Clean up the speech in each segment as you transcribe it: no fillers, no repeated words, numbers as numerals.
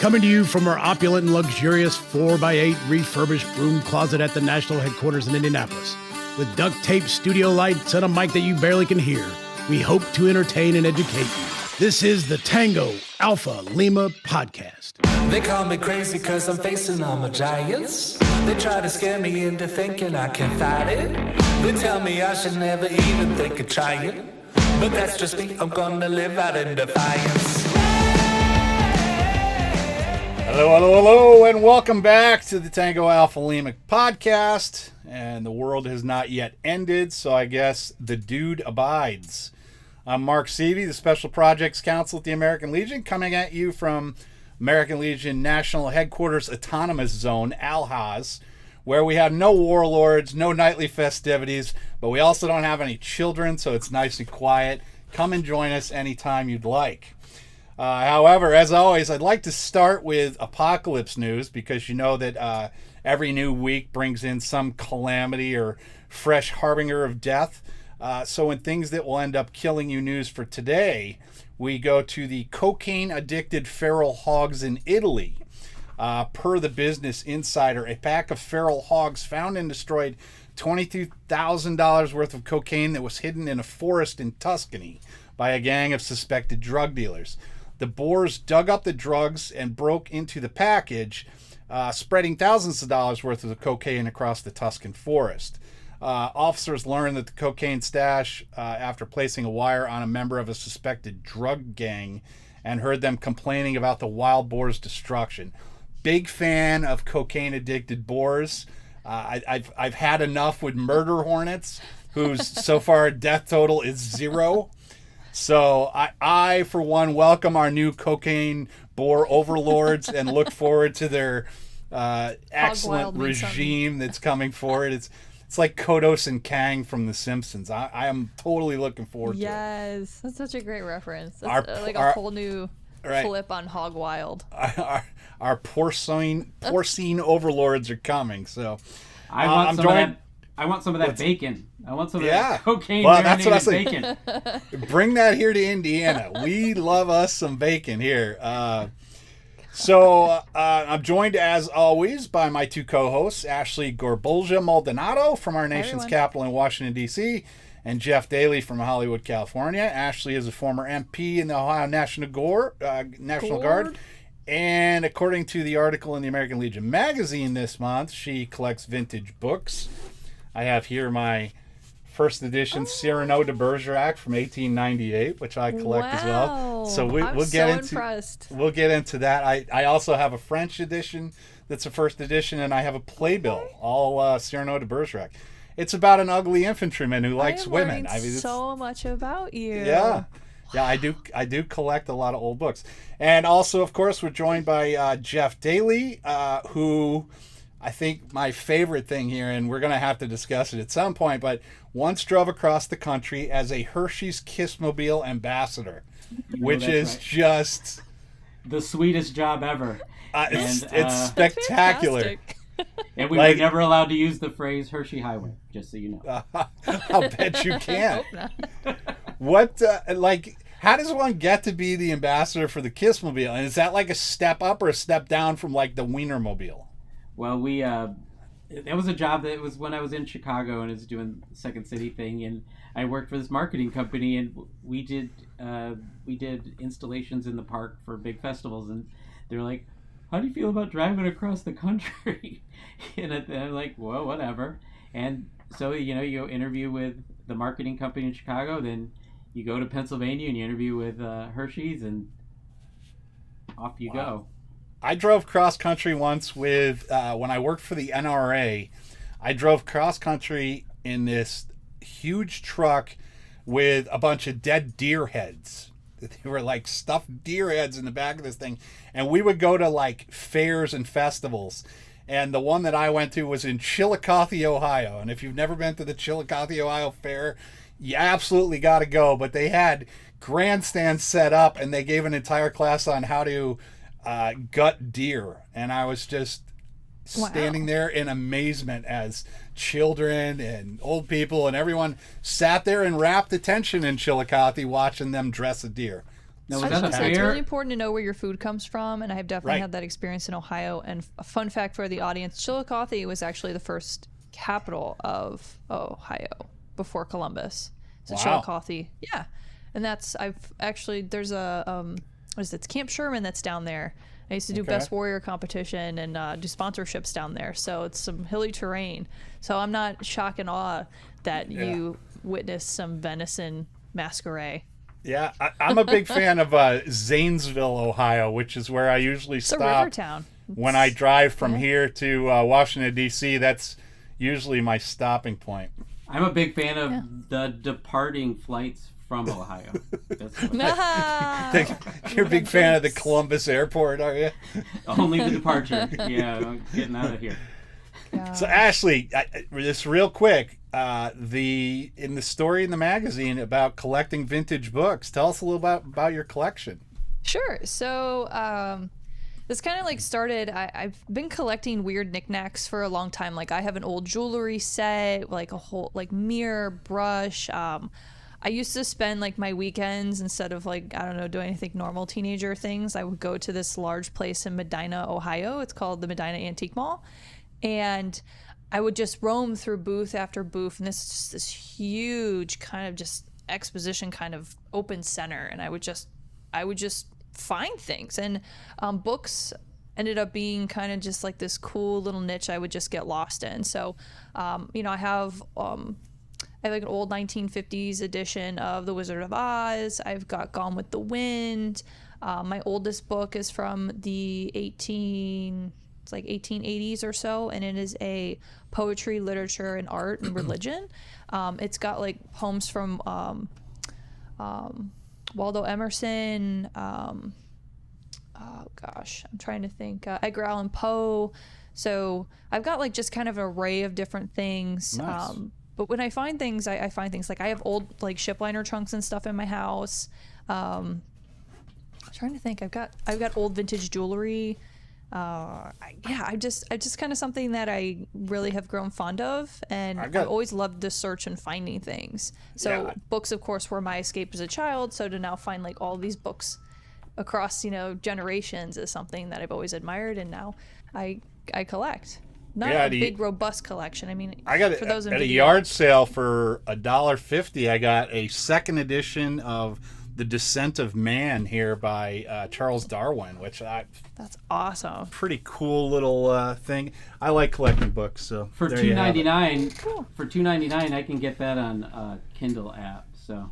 Coming to you from our opulent and luxurious 4x8 refurbished room closet at the national headquarters in Indianapolis. With duct tape studio lights and a mic that you barely can hear, we hope to entertain and educate you. This is the Tango Alpha Lima podcast. They call me crazy cause I'm facing all my giants. They try to scare me into thinking I can fight it. They tell me I should never even think of trying. But that's just me, I'm gonna live out in defiance. Hello, and welcome back to the Tango Alpha Lima podcast. And the world has not yet ended, so I guess the dude abides. I'm Mark Seavey, the Special Projects Counsel at the American Legion, coming at you from American Legion National Headquarters Autonomous Zone, ALHAZ, where we have no warlords, no nightly festivities, but we also don't have any children, so it's nice and quiet. Come and join us anytime you'd like. However, as always, I'd like to start with apocalypse news because you know that every new week brings in some calamity or fresh harbinger of death. So in things that will end up killing you news for today, we go to the cocaine-addicted feral hogs in Italy. Per the Business Insider, a pack of feral hogs found and destroyed $22,000 worth of cocaine that was hidden in a forest in Tuscany by a gang of suspected drug dealers. The boars dug up the drugs and broke into the package, spreading thousands of dollars worth of cocaine across the Tuscan forest. Officers learned that the cocaine stash after placing a wire on a member of a suspected drug gang and heard them complaining about the wild boars' destruction. Big fan of cocaine-addicted boars. I've had enough with murder hornets, whose so far death total is 0. So I, for one, welcome our new cocaine boar overlords and look forward to their excellent regime that's coming forward. It's like Kodos and Kang from The Simpsons. I am totally looking forward to it. Yes, that's such a great reference. That's a whole new flip on Hog Wild. Our porcine overlords are coming. So I want some of that bacon. I want some of that cocaine. Well, that's what I was bacon. Bring that here to Indiana. We love us some bacon here. So I'm joined, as always, by my two co-hosts, Ashley Gorbolja Maldonado from our nation's capital in Washington, D.C., and Jeff Daly from Hollywood, California. Ashley is a former MP in the Ohio National Guard. And according to the article in the American Legion magazine this month, she collects vintage books. I have here my first edition Cyrano de Bergerac from 1898, which I collect as well. So we'll get into that. I also have a French edition that's a first edition, and I have a playbill, all Cyrano de Bergerac. It's about an ugly infantryman who likes women. I mean, so much about you. Yeah. Yeah, I do collect a lot of old books. And also, of course, we're joined by Jeff Daly, who I think my favorite thing here, and we're going to have to discuss it at some point, but once drove across the country as a Hershey's Kissmobile ambassador, which is just the sweetest job ever. It's spectacular. And we were never allowed to use the phrase Hershey Highway, just so you know. I'll bet you can. What, how does one get to be the ambassador for the Kissmobile? And is that like a step up or a step down from like the Wienermobile? Well, that was a job that was when I was in Chicago and I was doing the Second City thing, and I worked for this marketing company, and we did installations in the park for big festivals, and they were like, "How do you feel about driving across the country?" And I'm like, "Well, whatever." And so you interview with the marketing company in Chicago, then you go to Pennsylvania and you interview with Hershey's, and off you go. I drove cross country once with when I worked for the NRA. I drove cross country in this huge truck with a bunch of dead deer heads. They were like stuffed deer heads in the back of this thing, and we would go to like fairs and festivals. And the one that I went to was in Chillicothe, Ohio. And if you've never been to the Chillicothe, Ohio fair, you absolutely got to go. But they had grandstands set up, and they gave an entire class on how to gut deer. And I was just standing there in amazement as children and old people and everyone sat there in rapt attention in Chillicothe watching them dress a deer. Now, I was that a say it's fair? really important to know where your food comes from, and I have definitely Right. had that experience in Ohio. And a fun fact for the audience, Chillicothe was actually the first capital of Ohio before Columbus. So Wow. Chillicothe, yeah. And there's a, what is it? It's Camp Sherman that's down there. I used to do Okay. Best Warrior competition and do sponsorships down there. So it's some hilly terrain. So I'm not shocked and awe that you witnessed some venison masquerade. Yeah, I'm a big fan of Zanesville, Ohio, which is where I usually It's a stop river town. when I drive from here to Washington, D.C. That's usually my stopping point. I'm a big fan of the departing flights from Ohio. That's what- You're a big fan of the Columbus Airport, are you? only the departure. Yeah, I'm getting out of here. So Ashley, just real quick, in the story in the magazine about collecting vintage books, tell us a little about your collection. Sure. So this kind of like started, I've been collecting weird knickknacks for a long time. Like I have an old jewelry set, like a whole like mirror, brush. I used to spend like my weekends, instead of like, I don't know, doing anything normal teenager things, I would go to this large place in Medina, Ohio. It's called the Medina Antique Mall. And I would just roam through booth after booth, and this is just this huge kind of just exposition kind of open center, and I would just find things, and books ended up being kind of just like this cool little niche I would just get lost in. So I have like an old 1950s edition of The Wizard of Oz. I've got Gone with the Wind. My oldest book is from the 1880s or so, and it is a poetry, literature, and art and religion. It's got like poems from Waldo Emerson. I'm trying to think. Edgar Allan Poe. So I've got like just kind of an array of different things. Nice. But when I find things, I find things like I have old like ship liner trunks and stuff in my house. I'm trying to think. I've got old vintage jewelry. Just kind of something that I really have grown fond of, and I've always loved the search and finding things. So books, of course, were my escape as a child. So to now find like all these books across generations is something that I've always admired, and now I collect. Not a big robust collection. I mean, I got for those at a yard sale for $1.50. I got a second edition of The Descent of Man here by Charles Darwin, which that's awesome. Pretty cool little thing. I like collecting books, so for $2.99, cool. For $2.99, I can get that on Kindle app. So.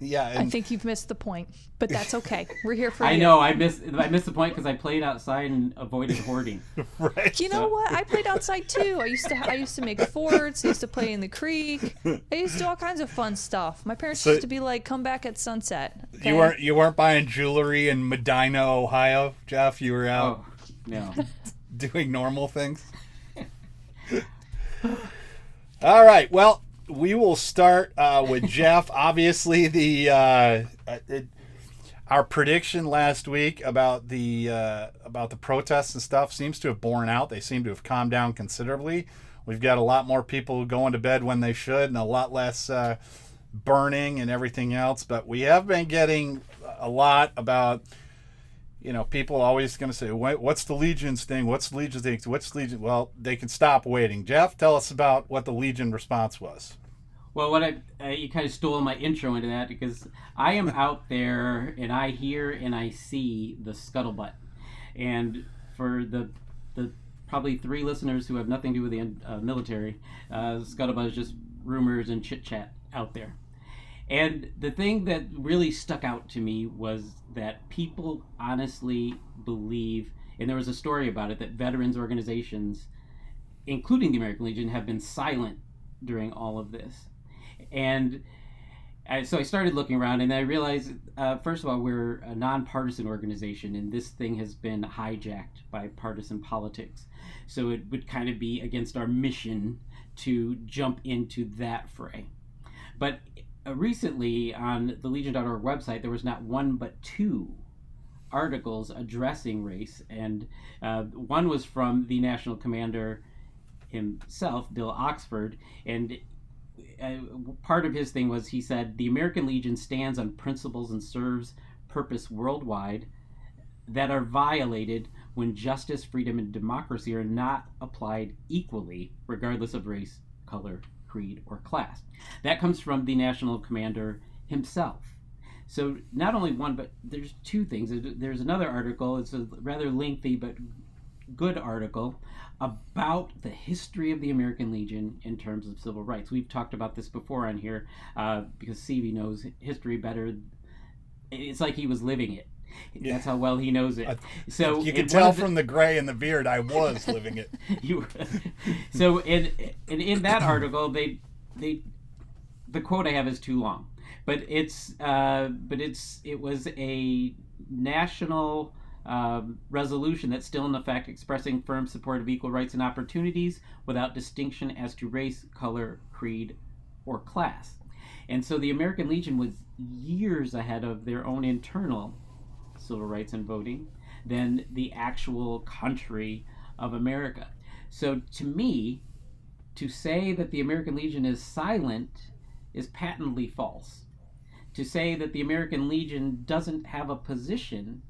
Yeah, I think you've missed the point, but that's okay. We're here for you. I know I missed the point because I played outside and avoided hoarding. Right. You know what? I played outside too. I used to make forts. I used to play in the creek. I used to do all kinds of fun stuff. My parents used to be like, "Come back at sunset." Okay? You weren't buying jewelry in Medina, Ohio, Jeff. You were out. Oh, no. Doing normal things. All right. Well, we will start with Jeff. Obviously, our prediction last week about the protests and stuff seems to have borne out. They seem to have calmed down considerably. We've got a lot more people going to bed when they should, and a lot less burning and everything else. But we have been getting a lot about, people always going to say, what's the Legion's thing? What's the Legion's thing? What's the Legion? Well, they can stop waiting. Jeff, tell us about what the Legion response was. Well, you kind of stole my intro into that, because I am out there and I hear and I see the scuttlebutt. And for the probably 3 listeners who have nothing to do with the military, scuttlebutt is just rumors and chit-chat out there. And the thing that really stuck out to me was that people honestly believe, and there was a story about it, that veterans organizations, including the American Legion, have been silent during all of this. And so I started looking around, and I realized, first of all, we're a nonpartisan organization, and this thing has been hijacked by partisan politics. So it would kind of be against our mission to jump into that fray. But recently, on the Legion.org website, there was not one but 2 articles addressing race, and one was from the national commander himself, Bill Oxford, and part of his thing was, he said, the American Legion stands on principles and serves purpose worldwide that are violated when justice, freedom, and democracy are not applied equally, regardless of race, color, creed, or class. That comes from the national commander himself. So not only one, but there's two things. There's another article, it's a rather lengthy but good article about the history of the American Legion in terms of civil rights. We've talked about this before on here because Stevie knows history better. It's like he was living it. Yeah. That's how well he knows it. So you can tell from the gray and the beard I was living it. So in that article, they the quote I have is too long, but it was a national resolution that's still in effect, expressing firm support of equal rights and opportunities without distinction as to race, color, creed, or class. And so the American Legion was years ahead of their own internal civil rights and voting than the actual country of America. So to me, to say that the American Legion is silent is patently false. To say that the American Legion doesn't have a position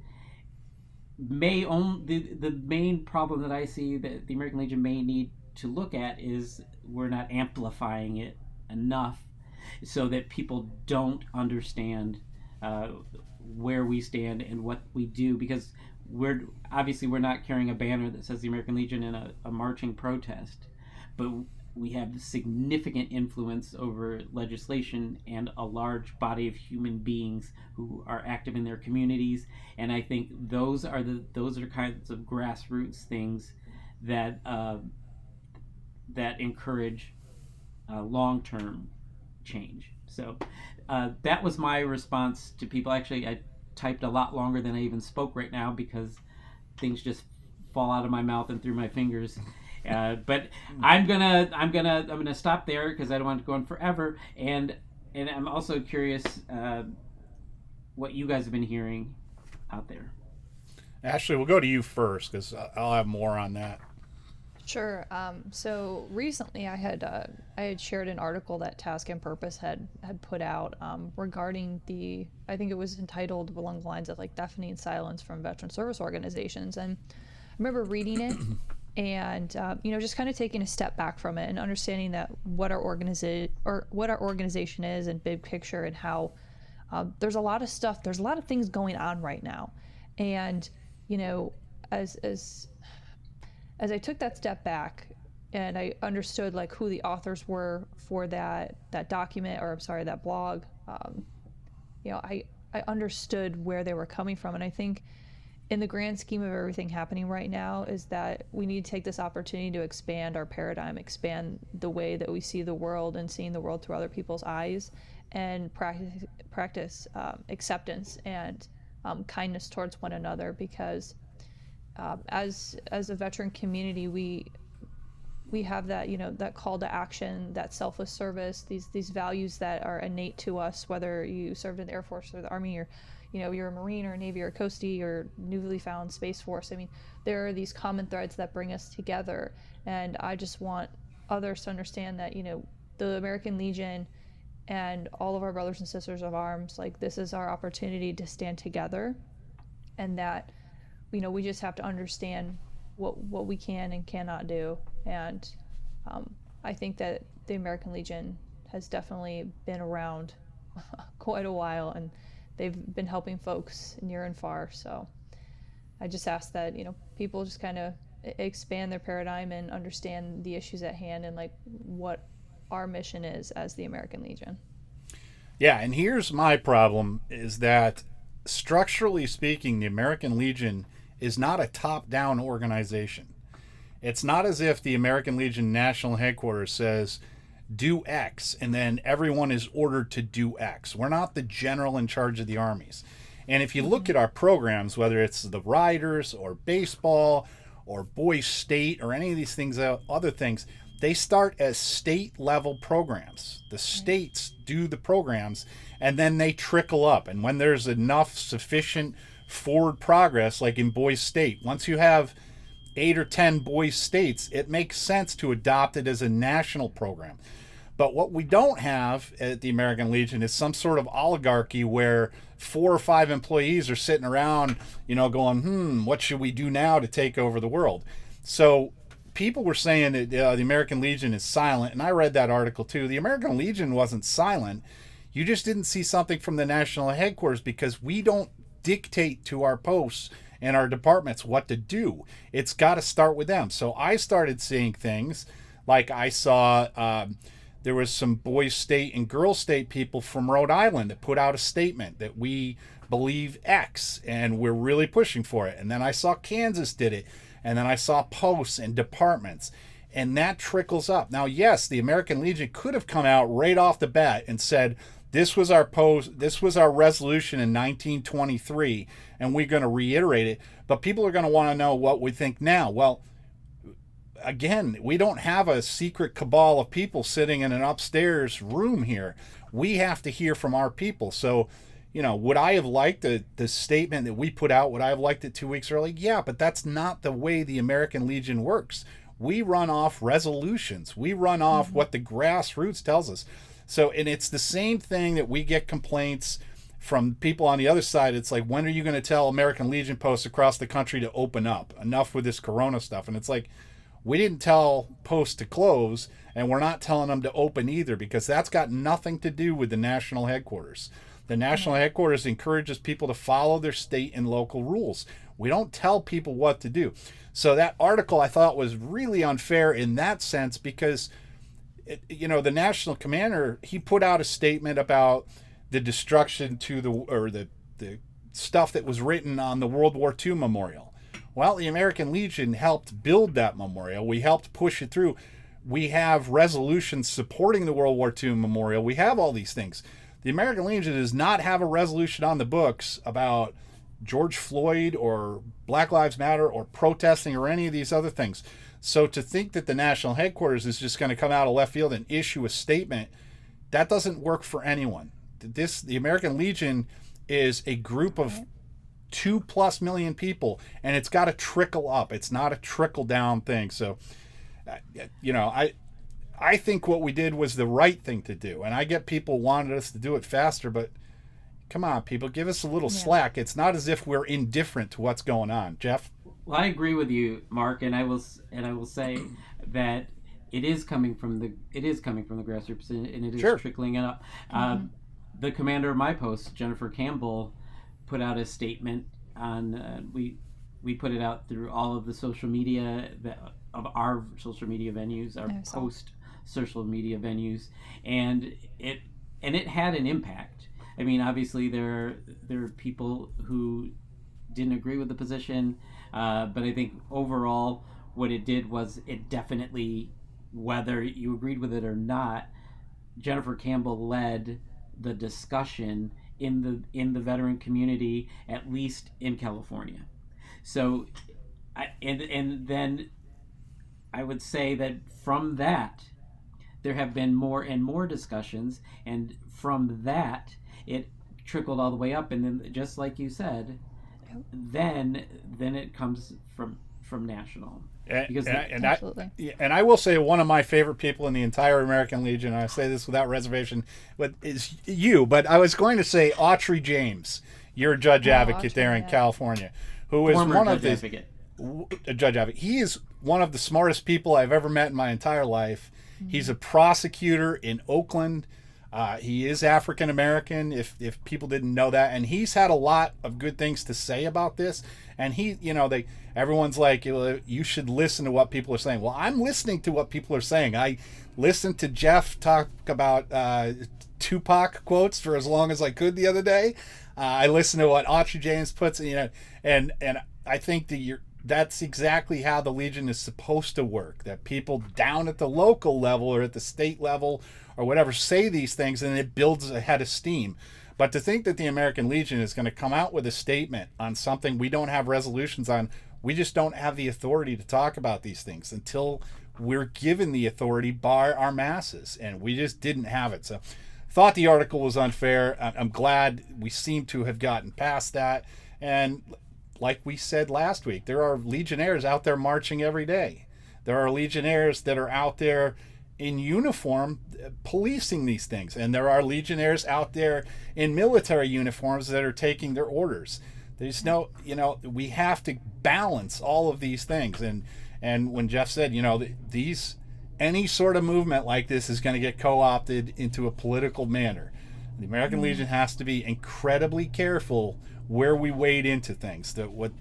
may own the main problem that I see that the American Legion may need to look at is we're not amplifying it enough so that people don't understand where we stand and what we do, because we're not carrying a banner that says the American Legion in a marching protest, but we have significant influence over legislation and a large body of human beings who are active in their communities. And I think those are kinds of grassroots things that that encourage long-term change. So that was my response to people. Actually, I typed a lot longer than I even spoke right now because things just fall out of my mouth and through my fingers. But I'm gonna stop there because I don't want to go on forever. And I'm also curious what you guys have been hearing out there. Ashley, we'll go to you first because I'll have more on that. Sure. So recently I had shared an article that Task and Purpose had put out regarding I think it was entitled along the lines of like deafening silence from veteran service organizations. And I remember reading it and just kind of taking a step back from it and understanding that what our organization is and big picture, and how there's a lot of things going on right now. And as I took that step back and I understood like who the authors were for that document, or I'm sorry, that blog, I understood where they were coming from. And I think in the grand scheme of everything happening right now is that we need to take this opportunity to expand our paradigm, expand the way that we see the world and seeing the world through other people's eyes, and practice acceptance and kindness towards one another, because as a veteran community, we have that that call to action, that selfless service, these values that are innate to us, whether you served in the Air Force or the Army, or you're a Marine or a Navy or a Coastie or newly found Space Force. I mean, there are these common threads that bring us together, and I just want others to understand that the American Legion and all of our brothers and sisters of arms, like, this is our opportunity to stand together, and that we just have to understand what we can and cannot do. And I think that the American Legion has definitely been around quite a while, and they've been helping folks near and far. So I just ask that people just kind of expand their paradigm and understand the issues at hand and like what our mission is as the American Legion. Yeah, and here's my problem is that structurally speaking, the American Legion is not a top-down organization. It's not as if the American Legion National Headquarters says, do X, and then everyone is ordered to do X. We're not the general in charge of the armies. And if you look at our programs, whether it's the Riders or baseball or Boys State or any of these things, other things, they start as state-level programs. The states do the programs, and then they trickle up. And when there's enough sufficient forward progress, like in Boys State, once you have 8 or 10 Boys States, it makes sense to adopt it as a national program. But what we don't have at the American Legion is some sort of oligarchy where 4 or 5 employees are sitting around, going, what should we do now to take over the world? So people were saying that the American Legion is silent, and I read that article too. The American Legion wasn't silent. You just didn't see something from the national headquarters because we don't dictate to our posts and our departments what to do. It's got to start with them. So I started seeing things like I saw there was some boys state and girls state people from Rhode Island that put out a statement that we believe X and we're really pushing for it. And then I saw Kansas did it. And then I saw posts and departments. And that trickles up. Now, yes, the American Legion could have come out right off the bat and said, this was our resolution in 1923, and we're going to reiterate it. But people are going to want to know what we think now. Well, again, we don't have a secret cabal of people sitting in an upstairs room here. We have to hear from our people. So, would I have liked the statement that we put out? Would I have liked it 2 weeks early? Yeah, but that's not the way the American Legion works. We run off resolutions. We run off what the grassroots tells us. So, and it's the same thing that we get complaints from people on the other side. It's like, when are you going to tell American Legion posts across the country to open up? Enough with this Corona stuff. And it's like, we didn't tell posts to close, and we're not telling them to open either, because that's got nothing to do with the national headquarters. The national headquarters encourages people to follow their state and local rules. We don't tell people what to do. So that article I thought was really unfair in that sense, because the national commander, he put out a statement about the destruction to the stuff that was written on the World War II memorial. Well, the American Legion helped build that memorial. We helped push it through. We have resolutions supporting the World War II memorial. We have all these things. The American Legion does not have a resolution on the books about George Floyd or Black Lives Matter or protesting or any of these other things. So to think that the national headquarters is just going to come out of left field and issue a statement, that doesn't work for anyone. The American Legion is a group of 2+ million people, and it's got to trickle up. It's not a trickle down thing. So, I think what we did was the right thing to do, and I get people wanted us to do it faster, but come on, people, give us a little slack. It's not as if we're indifferent to what's going on. Jeff? Well, I agree with you, Mark, and I will say that it is coming from the grassroots, and it is trickling up. The commander of my post, Jennifer Campbell, put out a statement on we put it out through all of the social media of our social media venues, our post social media venues, and it had an impact. I mean, obviously there are people who didn't agree with the position, but I think overall what it did was it definitely, whether you agreed with it or not, Jennifer Campbell led the discussion in the veteran community, at least in California. So, and then I would say that from that, there have been more and more discussions, and from that, it trickled all the way up, and then just like you said, then it comes from national. And I will say one of my favorite people in the entire American Legion, and I say this without reservation, but is you. But I was going to say Autry James, your judge advocate there in California, who is one of the judge advocate. He is one of the smartest people I've ever met in my entire life. Mm-hmm. He's a prosecutor in Oakland. He is African American, if people didn't know that, and he's had a lot of good things to say about this. And everyone's like, you should listen to what people are saying. Well, I'm listening to what people are saying. I listened to Jeff talk about Tupac quotes for as long as I could the other day. I listened to what Autry James puts, and I think that that's exactly how the Legion is supposed to work. That people down at the local level or at the state level or whatever say these things, and it builds a head of steam. But to think that the American Legion is going to come out with a statement on something we don't have resolutions on, we just don't have the authority to talk about these things until we're given the authority by our masses, and we just didn't have it. So thought the article was unfair. I'm glad we seem to have gotten past that. And like we said last week, there are Legionnaires out there marching every day. There are Legionnaires that are out there in uniform policing these things. And there are legionnaires out there in military uniforms that are taking their orders. There's no, we have to balance all of these things. And when Jeff said, any sort of movement like this is going to get co-opted into a political manner. The American Legion has to be incredibly careful where we wade into things. That what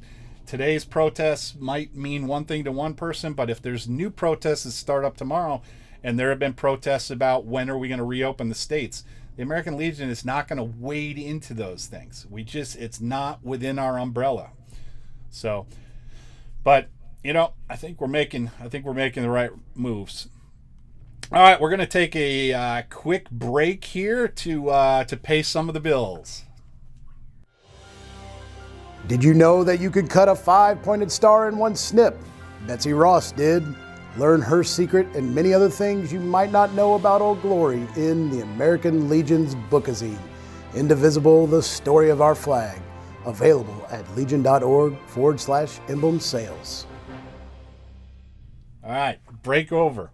today's protests might mean one thing to one person, but if there's new protests that start up tomorrow, and there have been protests about when are we going to reopen the states, the American Legion is not going to wade into those things. It's not within our umbrella. So, but I think we're making the right moves. All right, we're going to take a quick break here to pay some of the bills. Did you know that you could cut a 5-pointed star in one snip? Betsy Ross did. Learn her secret and many other things you might not know about Old Glory in the American Legion's Bookazine, Indivisible, the Story of Our Flag. Available at legion.org/emblem sales. All right, break over.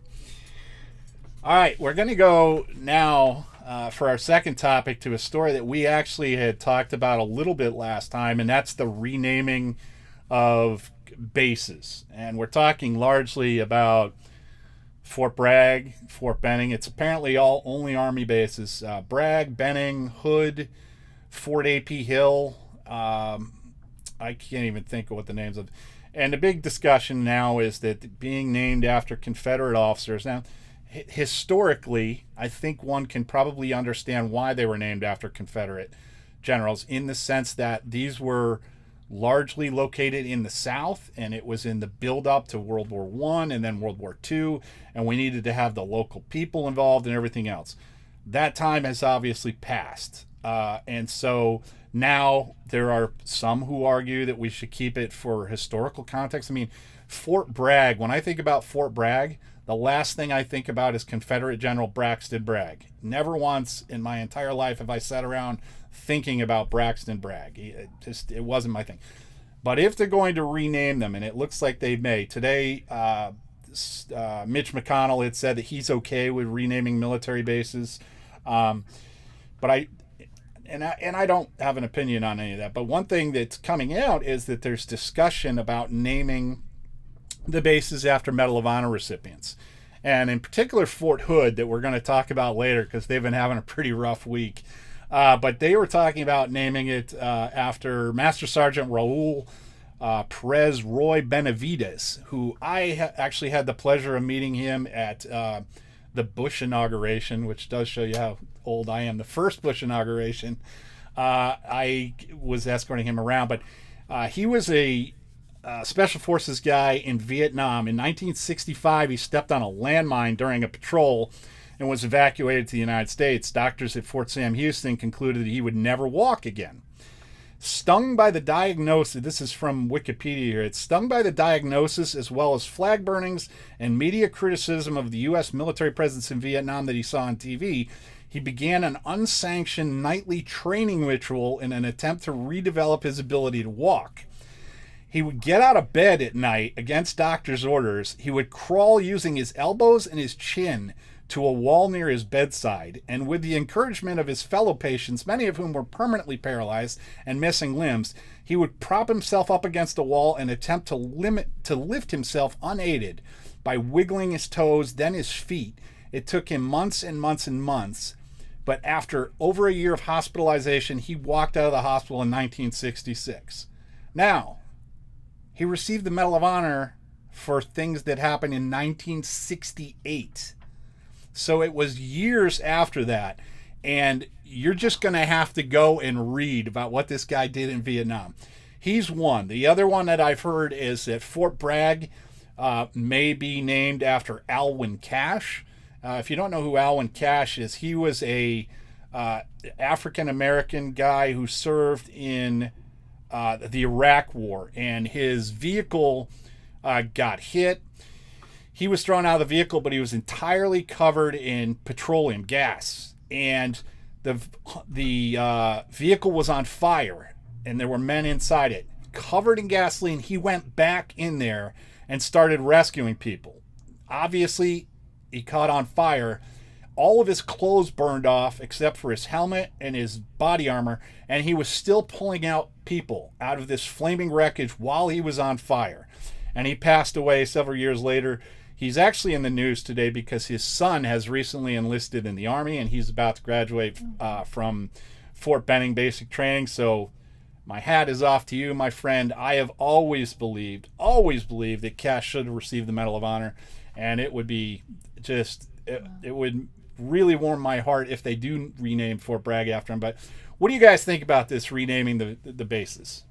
All right, we're going to go now for our second topic to a story that we actually had talked about a little bit last time, and that's the renaming of bases. And we're talking largely about Fort Bragg, Fort Benning. It's apparently only Army bases. Bragg, Benning, Hood, Fort A.P. Hill. I can't even think of what the names of. And the big discussion now is that being named after Confederate officers. Now, historically, I think one can probably understand why they were named after Confederate generals, in the sense that these were largely located in the South, and it was in the build-up to World War I and then World War II, and we needed to have the local people involved and everything else. That time has obviously passed, and so now there are some who argue that we should keep it for historical context. I mean, Fort Bragg, when I think about Fort Bragg, the last thing I think about is Confederate General Braxton Bragg. Never once in my entire life have I sat around thinking about Braxton Bragg. It wasn't my thing. But if they're going to rename them, and it looks like they may, today Mitch McConnell had said that he's okay with renaming military bases. But I don't have an opinion on any of that. But one thing that's coming out is that there's discussion about naming the bases after Medal of Honor recipients. And in particular, Fort Hood, that we're going to talk about later because they've been having a pretty rough week. But they were talking about naming it after Master Sgt. Raul Perez Roy Benavidez, who I actually had the pleasure of meeting him at the Bush inauguration, which does show you how old I am. The first Bush inauguration, I was escorting him around, but he was a Special Forces guy in Vietnam. In 1965, he stepped on a landmine during a patrol and was evacuated to the United States. Doctors at Fort Sam Houston concluded that he would never walk again. Stung by the diagnosis, this is from Wikipedia here, it's stung by the diagnosis as well as flag burnings and media criticism of the U.S. military presence in Vietnam that he saw on TV, he began an unsanctioned nightly training ritual in an attempt to redevelop his ability to walk. He would get out of bed at night against doctor's orders. He would crawl using his elbows and his chin to a wall near his bedside, and with the encouragement of his fellow patients, many of whom were permanently paralyzed and missing limbs, he would prop himself up against a wall and attempt to lift himself unaided by wiggling his toes, then his feet. It took him months and months and months, but after over a year of hospitalization, he walked out of the hospital in 1966. Now, he received the Medal of Honor for things that happened in 1968. So it was years after that. And you're just going to have to go and read about what this guy did in Vietnam. He's one. The other one that I've heard is that Fort Bragg may be named after Alwyn Cashe. If you don't know who Alwyn Cashe is, he was a African-American guy who served in the Iraq War, and his vehicle got hit. He was thrown out of the vehicle, but he was entirely covered in petroleum gas, and the vehicle was on fire, and there were men inside it, covered in gasoline. He went back in there and started rescuing people. Obviously, he caught on fire. All of his clothes burned off except for his helmet and his body armor, and he was still pulling out people out of this flaming wreckage while he was on fire. And he passed away several years later. He's actually in the news today because his son has recently enlisted in the Army, and he's about to graduate from Fort Benning basic training. So my hat is off to you, my friend. I have always believed that Cashe should have received the Medal of Honor, and it would be just, it would really warm my heart if they do rename Fort Bragg after him. But what do you guys think about this renaming the bases?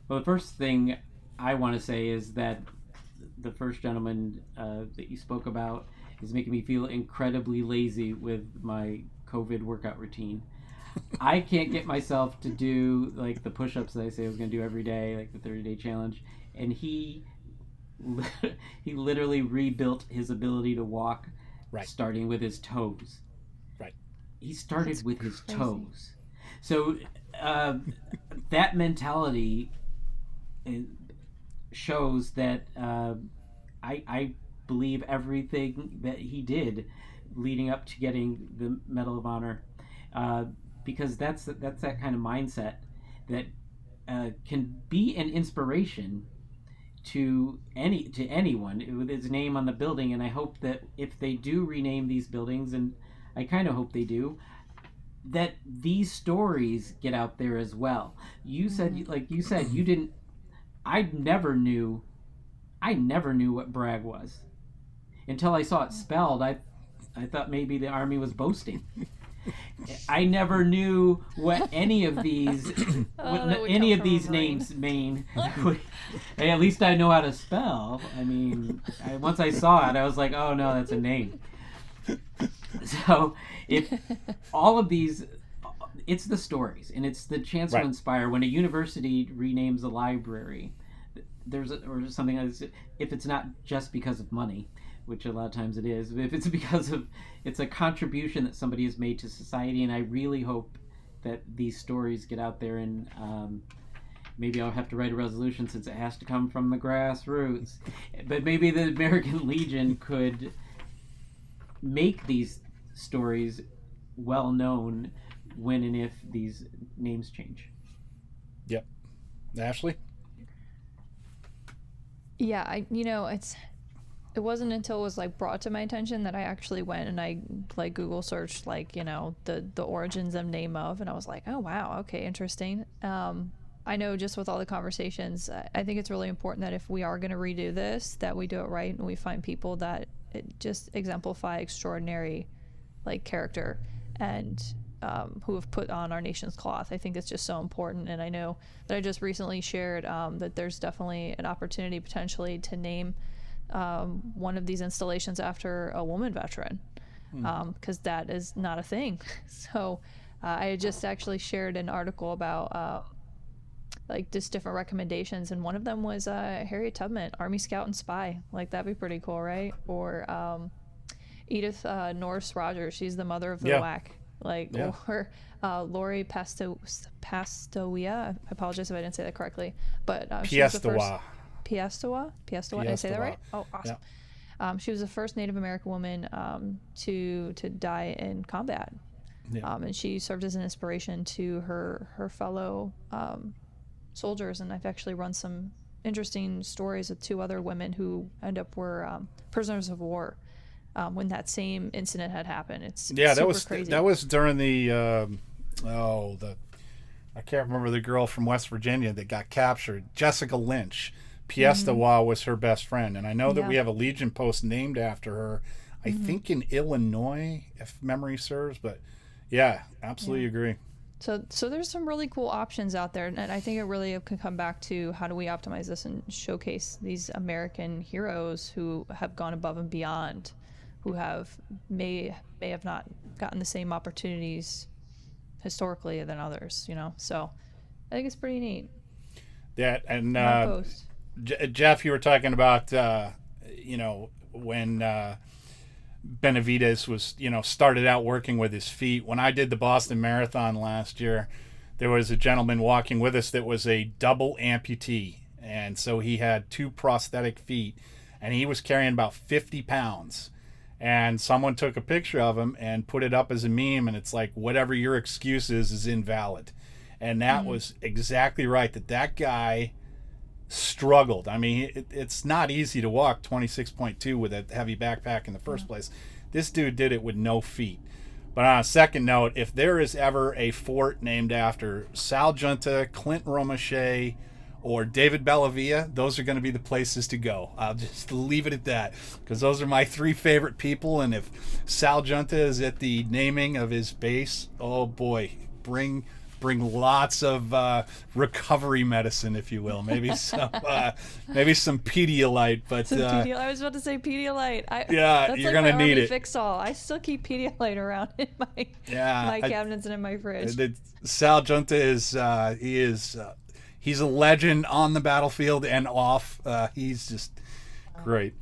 Well, the first thing I want to say is that the first gentleman that you spoke about is making me feel incredibly lazy with my COVID workout routine. I can't get myself to do like the push-ups that I say I was going to do every day, like the 30-day challenge. And he literally rebuilt his ability to walk, right, starting with his toes. Right. He started with his toes. So that mentality shows that I believe everything that he did leading up to getting the Medal of Honor, because that's that kind of mindset that can be an inspiration to anyone with his name on the building. And I hope that if they do rename these buildings, and I kind of hope they do, that these stories get out there as well. You said you didn't. I never knew what brag was until I saw it spelled. I thought maybe the Army was boasting. I never knew what any of these names mean. Hey, at least I know how to spell. I mean, once I saw it, I was like, oh no, that's a name. So if all of these, it's the stories, and it's the chance to inspire. When a university renames a library, or something else, if it's not just because of money, which a lot of times it is, if it's because of, it's a contribution that somebody has made to society. And I really hope that these stories get out there, and maybe I'll have to write a resolution since it has to come from the grassroots. But maybe the American Legion could make these stories well known when and if these names change. Yep. Ashley? Yeah, it wasn't until it was like brought to my attention that I actually went and I like Google searched like, the origins of name of, and I was like, oh wow, okay, interesting. I know just with all the conversations, I think it's really important that if we are going to redo this, that we do it right and we find people that just exemplify extraordinary like character and who have put on our nation's cloth. I think it's just so important. And I know that I just recently shared that there's definitely an opportunity potentially to name one of these installations after a woman veteran, because that is not a thing. So I had just actually shared an article about like just different recommendations, and one of them was Harriet Tubman, Army Scout and Spy. Like that'd be pretty cool, right? Or Edith Norris Rogers, she's the mother of the WAC. Like, or Lori Pastoia. I apologize if I didn't say that correctly, but she was the first. Piestewa? Did I say that right? Oh, awesome. Yeah. She was the first Native American woman to die in combat, and she served as an inspiration to her fellow soldiers. And I've actually run some interesting stories with two other women who were prisoners of war when that same incident had happened. It's crazy. That was during the I can't remember the girl from West Virginia that got captured, Jessica Lynch. Piestewa was her best friend, and I know that we have a Legion post named after her, I think in Illinois, if memory serves. But absolutely agree. So there's some really cool options out there, and I think it really can come back to how do we optimize this and showcase these American heroes who have gone above and beyond, who may have not gotten the same opportunities historically than others, So I think it's pretty neat. Yeah, and Jeff, you were talking about, when Benavidez was, started out working with his feet. When I did the Boston Marathon last year, there was a gentleman walking with us that was a double amputee. And so he had two prosthetic feet, and he was carrying about 50 pounds. and someone took a picture of him and put it up as a meme, and it's like, whatever your excuse is invalid. And that was exactly right, that guy struggled. I mean, it's not easy to walk 26.2 with a heavy backpack in the first place. This dude did it with no feet. But on a second note, if there is ever a fort named after Sal Junta, Clint Romachet, or David Bellavia, those are going to be the places to go. I'll just leave it at that, because those are my 3 favorite people. And if Sal Junta is at the naming of his base, oh boy, bring lots of recovery medicine, if you will. Maybe some Pedialyte. But I was about to say Pedialyte. That's you're gonna need it. Fix-all. I still keep Pedialyte around in my cabinets and in my fridge. Sal Junta is he's a legend on the battlefield and off. He's just great.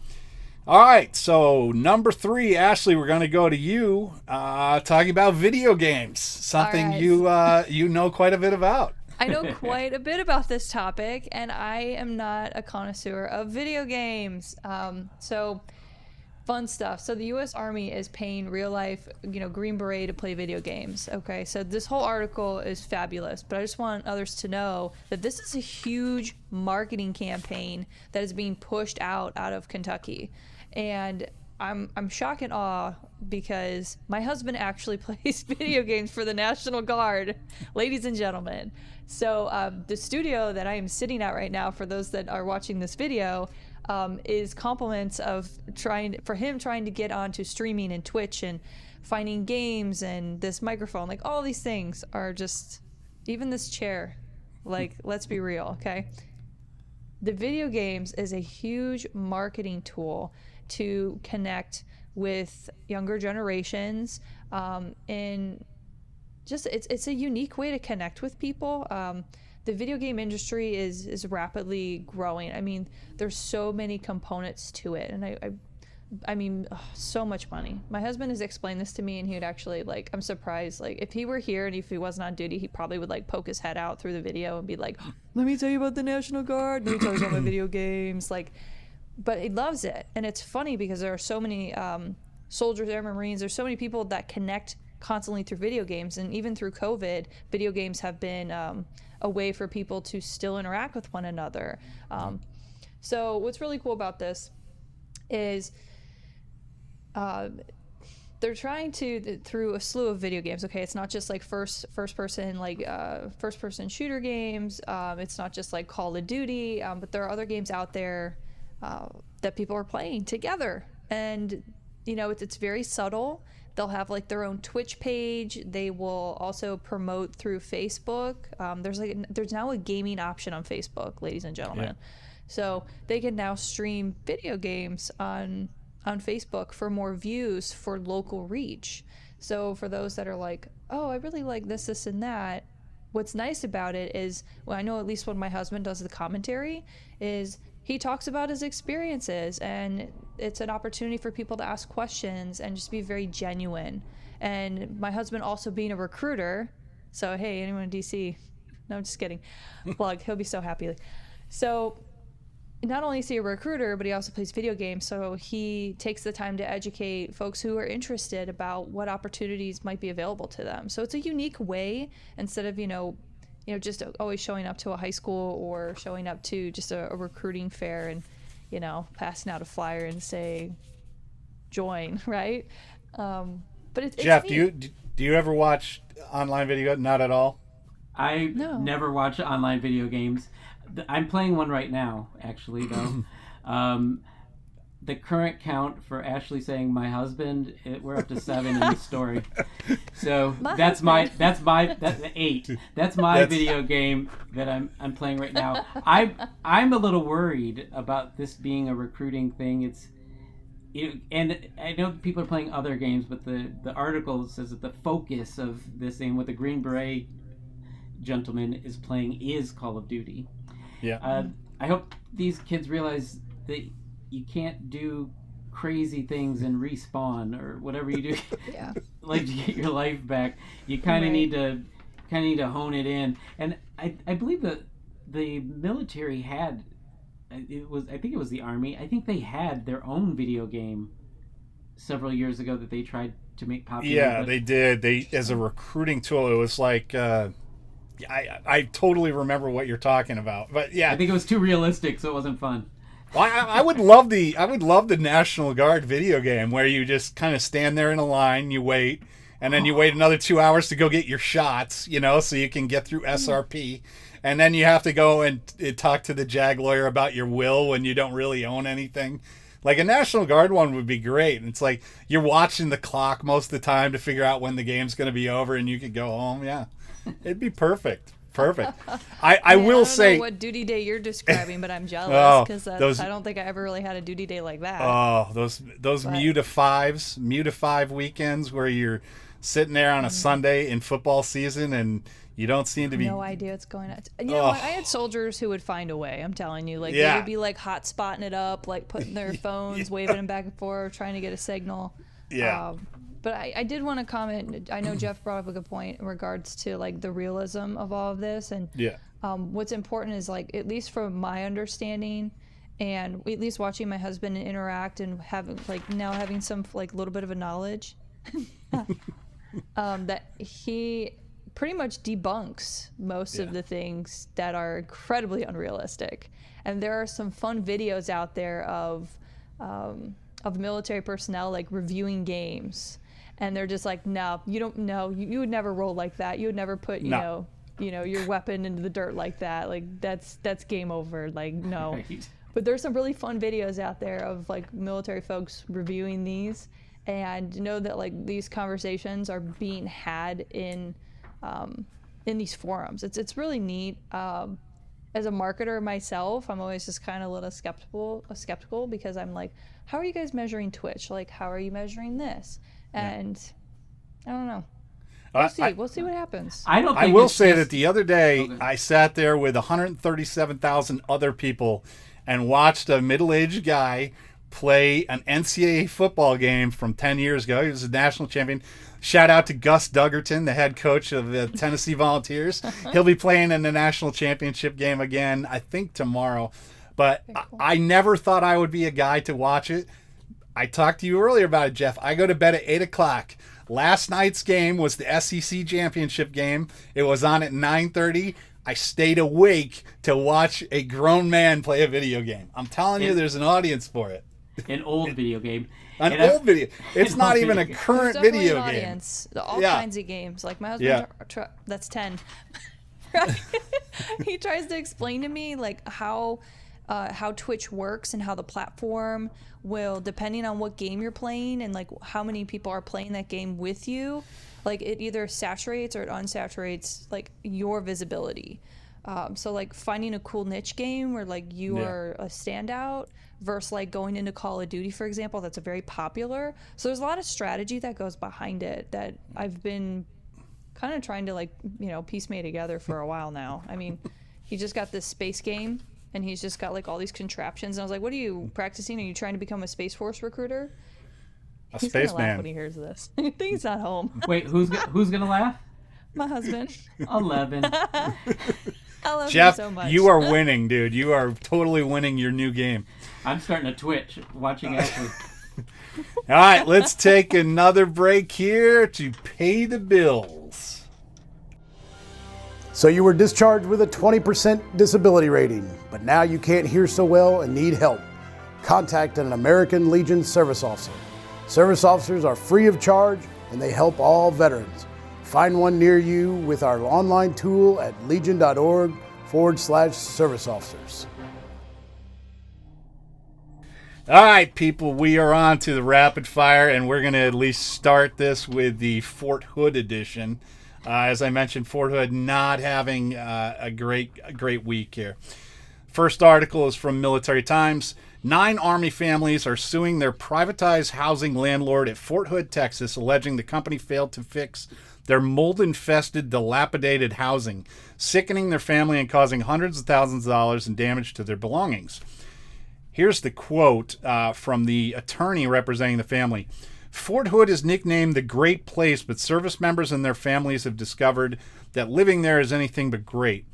All right, so number 3, Ashley, we're going to go to you, talking about video games, something you know quite a bit about. I know quite a bit about this topic, and I am not a connoisseur of video games. So, fun stuff. So the U.S. Army is paying real-life, Green Beret to play video games. Okay, so this whole article is fabulous, but I just want others to know that this is a huge marketing campaign that is being pushed out of Kentucky. And I'm shocked and awe because my husband actually plays video games for the National Guard, ladies and gentlemen. So the studio that I am sitting at right now, for those that are watching this video, is compliments of trying to get onto streaming and Twitch and finding games and this microphone. Like, all these things are just, even this chair, like, let's be real, okay? The video games is a huge marketing tool to connect with younger generations, and just it's a unique way to connect with people. The video game industry is rapidly growing. I mean, there's so many components to it, and I mean, so much money. My husband has explained this to me, and he would actually, like, I'm surprised, like, if he were here and if he wasn't on duty, he probably would, like, poke his head out through the video and be like, let me tell you about the National Guard, let me tell you about my video games, like. But he loves it, and it's funny because there are so many soldiers, airmen, Marines. There's so many people that connect constantly through video games, and even through COVID, video games have been a way for people to still interact with one another. So what's really cool about this is they're trying to, through a slew of video games. Okay, it's not just like first person shooter games. It's not just like Call of Duty, but there are other games out there that people are playing together, and it's very subtle. They'll have like their own Twitch page. They will also promote through Facebook. There's now a gaming option on Facebook, ladies and gentlemen. Yeah. So they can now stream video games on Facebook for more views, for local reach. So for those that are like, oh, I really like this and that, what's nice about it is, well, I know at least when my husband does the commentary, is he talks about his experiences, and it's an opportunity for people to ask questions and just be very genuine. And my husband also being a recruiter, so hey, anyone in DC, no, I'm just kidding, plug, he'll be so happy. So not only is he a recruiter, but he also plays video games, so he takes the time to educate folks who are interested about what opportunities might be available to them. So it's a unique way, instead of just always showing up to a high school or showing up to just a recruiting fair and, passing out a flyer and say, join, right? But it's Jeff, neat. do you ever watch online video? Not at all? I never watch online video games. I'm playing one right now, actually, though. The current count for Ashley saying my husband, we're up to 7 in the story. So that's 8. That's my video game that I'm playing right now. I'm a little worried about this being a recruiting thing. And I know people are playing other games, but the article says that the focus of this thing, what the Green Beret gentleman is playing, is Call of Duty. Yeah. I hope these kids realize that you can't do crazy things and respawn or whatever you do. Yeah. Like, to get your life back. You kind of need to hone it in. And I believe that the military had, I think it was the Army, I think they had their own video game several years ago that they tried to make popular. Yeah, but they did. They as a recruiting tool. It was like I totally remember what you're talking about. But yeah, I think it was too realistic, so it wasn't fun. well, I would love the National Guard video game where you just kind of stand there in a line, you wait, and then you wait another 2 hours to go get your shots, so you can get through SRP. And then you have to go and talk to the JAG lawyer about your will when you don't really own anything. Like a National Guard one would be great. And it's like you're watching the clock most of the time to figure out when the game's going to be over and you could go home. Yeah, it'd be perfect. Perfect. I will say. I don't know what duty day you're describing, but I'm jealous because I don't think I ever really had a duty day like that. Oh, those mu to five weekends where you're sitting there on a Sunday in football season and you don't seem to be. No idea what's going on. You know what? I had soldiers who would find a way. I'm telling you, they would be like hot spotting it up, like putting their phones, waving them back and forth, trying to get a signal. Yeah. But I did want to comment. I know Jeff brought up a good point in regards to the realism of all of this, and what's important is at least from my understanding, and at least watching my husband interact and having having some little bit of a knowledge, that he pretty much debunks most of the things that are incredibly unrealistic. And there are some fun videos out there of military personnel reviewing games, and they're just no, you don't know, you would never roll like that, you would never put your weapon into the dirt like that, that's game over, no. Right. But there's some really fun videos out there of military folks reviewing these, and know that these conversations are being had in these forums. It's really neat. As a marketer myself, I'm always just kind of a little skeptical because I'm how are you guys measuring Twitch? How are you measuring this? And I don't know. We'll see what happens. I will say that the other day I sat there with 137,000 other people and watched a middle-aged guy play an NCAA football game from 10 years ago. He was a national champion. Shout out to Gus Duggerton, the head coach of the Tennessee Volunteers. He'll be playing in the national championship game again, I think tomorrow. But cool. I never thought I would be a guy to watch it. I talked to you earlier about it, Jeff. I go to bed at 8 o'clock. Last night's game was the SEC championship game. It was on at 9:30. I stayed awake to watch a grown man play a video game. I'm telling you, there's an audience for it. An old video game. Old video. It's not even a current video game. Audience. All kinds of games. My husband, that's 10. He tries to explain to me how Twitch works and how the platform will, depending on what game you're playing and how many people are playing that game with you, it either saturates or it unsaturates your visibility. So finding a cool niche game where you are a standout versus going into Call of Duty, for example, that's a very popular. So there's a lot of strategy that goes behind it that I've been kind of trying to piecemate together for a while now. I mean, he just got this space game and he's just got all these contraptions, and I was what are you practicing? Are you trying to become a Space Force recruiter? He's gonna laugh when he hears this. I think he's not home. Wait, who's gonna laugh? My husband. 11. I love Jeff, you so much. You are winning, dude. You are totally winning your new game. I'm starting to twitch watching out for. All right, let's take another break here to pay the bills. So you were discharged with a 20% disability rating, but now you can't hear so well and need help. Contact an American Legion service officer. Service officers are free of charge and they help all veterans. Find one near you with our online tool at legion.org/service officers. All right, people, we are on to the rapid fire, and we're going to at least start this with the Fort Hood edition. As I mentioned, Fort Hood not having a great week here. First article is from Military Times. 9 Army families are suing their privatized housing landlord at Fort Hood, Texas, alleging the company failed to fix their mold-infested, dilapidated housing, sickening their family and causing hundreds of thousands of dollars in damage to their belongings. Here's the quote from the attorney representing the family. Fort Hood is nicknamed the Great Place, but service members and their families have discovered that living there is anything but great.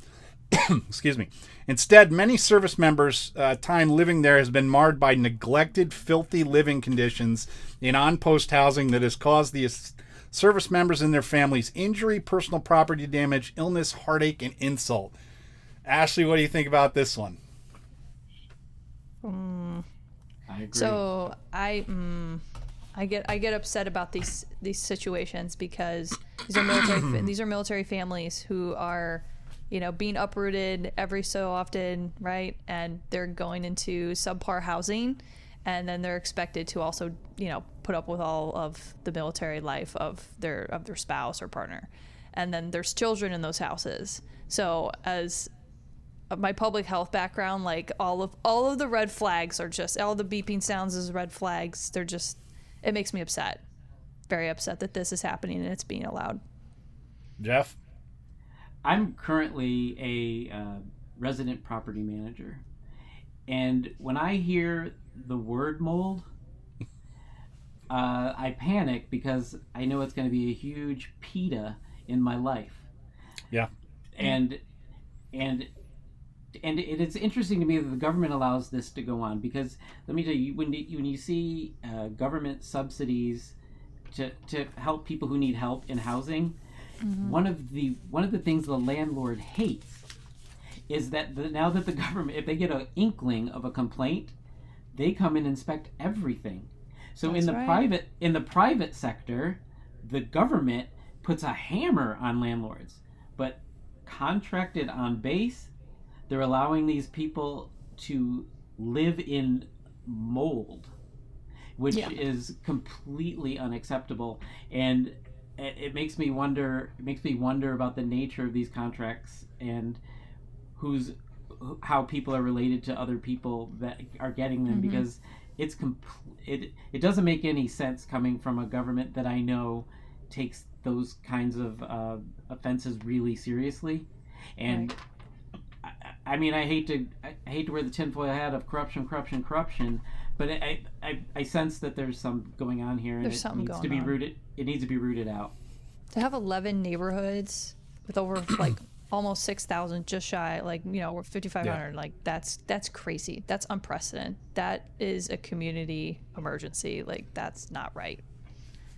Excuse me. Instead, many service members' time living there has been marred by neglected, filthy living conditions in on-post housing that has caused the service members and their families injury, personal property damage, illness, heartache, and insult. Ashley, what do you think about this one? I agree. So I get upset about these situations because these are military families who are, being uprooted every so often, right? And they're going into subpar housing, and then they're expected to also, put up with all of the military life of their spouse or partner. And then there's children in those houses. So as my public health background, like all of the red flags are just, all the beeping sounds as red flags. It makes me upset. Very upset that this is happening and it's being allowed. Jeff? I'm currently a resident property manager. And when I hear the word mold, I panic because I know it's going to be a huge PETA in my life. Yeah. And it's interesting to me that the government allows this to go on, because let me tell you, when you see government subsidies to help people who need help in housing, one of the things the landlord hates is that now that the government, if they get an inkling of a complaint, they come and inspect everything. So in the private sector, the government puts a hammer on landlords, but contracted on base, they're allowing these people to live in mold, which is completely unacceptable. And it makes me wonder about the nature of these contracts and how people are related to other people that are getting them, because it doesn't make any sense coming from a government that I know takes those kinds of offenses really seriously. And I mean, I hate to wear the tinfoil hat of corruption, but I sense that there's some going on here, and There's something needs to going be on. rooted. It needs to be rooted out. To have 11 neighborhoods with over like almost 6,000, just shy, like, we're 5,500, like that's crazy. That's unprecedented. That is a community emergency. Like, that's not right.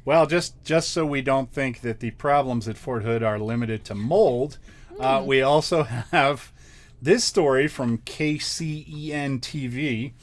Well, just so we don't think that the problems at Fort Hood are limited to mold, we also have this story from KCEN TV.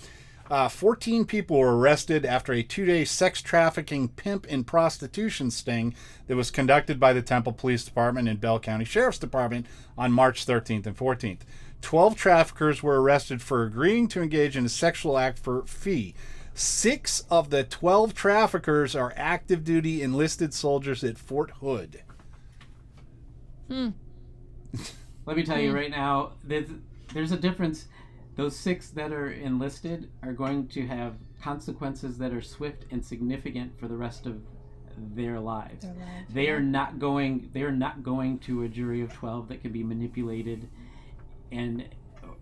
14 people were arrested after a 2-day sex trafficking, pimp, and prostitution sting that was conducted by the Temple Police Department and Bell County Sheriff's Department on March 13th and 14th. 12 traffickers were arrested for agreeing to engage in a sexual act for fee. 6 of the 12 traffickers are active duty enlisted soldiers at Fort Hood. Let me tell you right now, there's a difference. Those 6 that are enlisted are going to have consequences that are swift and significant for the rest of their lives. They are not going to a jury of 12 that can be manipulated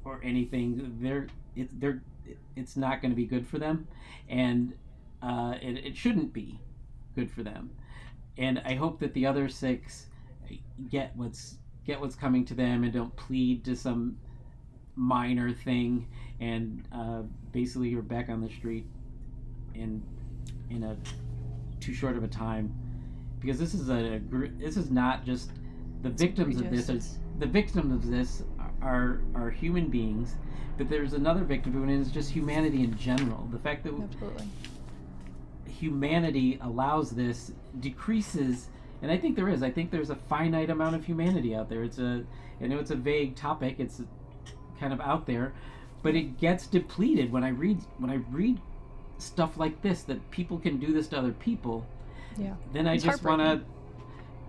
or anything. It's not going to be good for them, and it shouldn't be good for them. And I hope that the other 6 get what's coming to them and don't plead to some minor thing and basically you're back on the street in a too short of a time, because this is not just the victims of this. The victims of this are human beings, but there's another victim, and it's just humanity in general. The fact that humanity allows this decreases, and I think there's a finite amount of humanity out there. I know it's a vague topic. It's kind of out there, but it gets depleted when I read stuff like this, that people can do this to other people. Yeah. Then I just want to.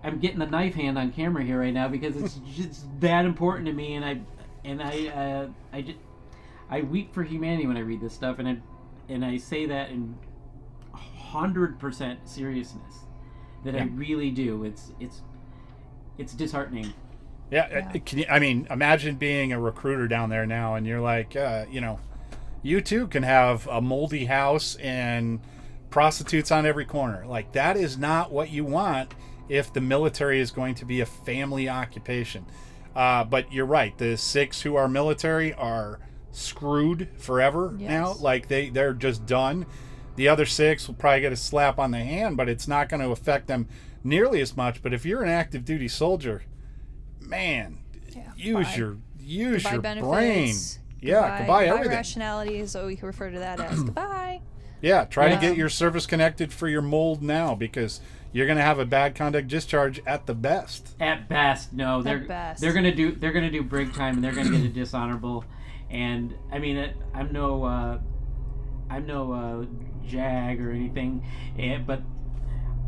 I'm getting the knife hand on camera here right now because it's just that important to me, and I weep for humanity when I read this stuff, and I say that in 100% seriousness, that I really do. It's disheartening. Yeah. Imagine being a recruiter down there now, and you're like, you too can have a moldy house and prostitutes on every corner. Like, that is not what you want if the military is going to be a family occupation. But you're right. The 6 who are military are screwed forever now. Like they're just done. The other 6 will probably get a slap on the hand, but it's not going to affect them nearly as much. But if you're an active duty soldier, man, use your brain. Goodbye everything. Irrationality is what we refer to that as. Goodbye. Yeah, try to get your service connected for your mold now, because you're going to have a bad conduct discharge at the best. At best, no. They're going to do brig time, and they're going to get a dishonorable. And I mean, I'm no JAG or anything, but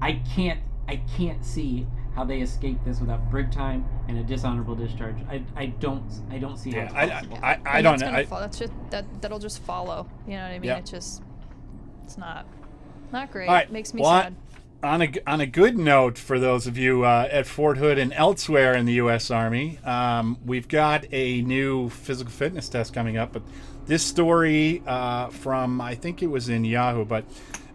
I can't see how they escape this without brig time and a dishonorable discharge. I don't see how it's possible. I don't know. That's just that'll just follow. You know what I mean? Yep. It's not great. All right. It makes me sad. On a good note, for those of you at Fort Hood and elsewhere in the U.S. Army, we've got a new physical fitness test coming up. But this story from, I think it was in Yahoo, but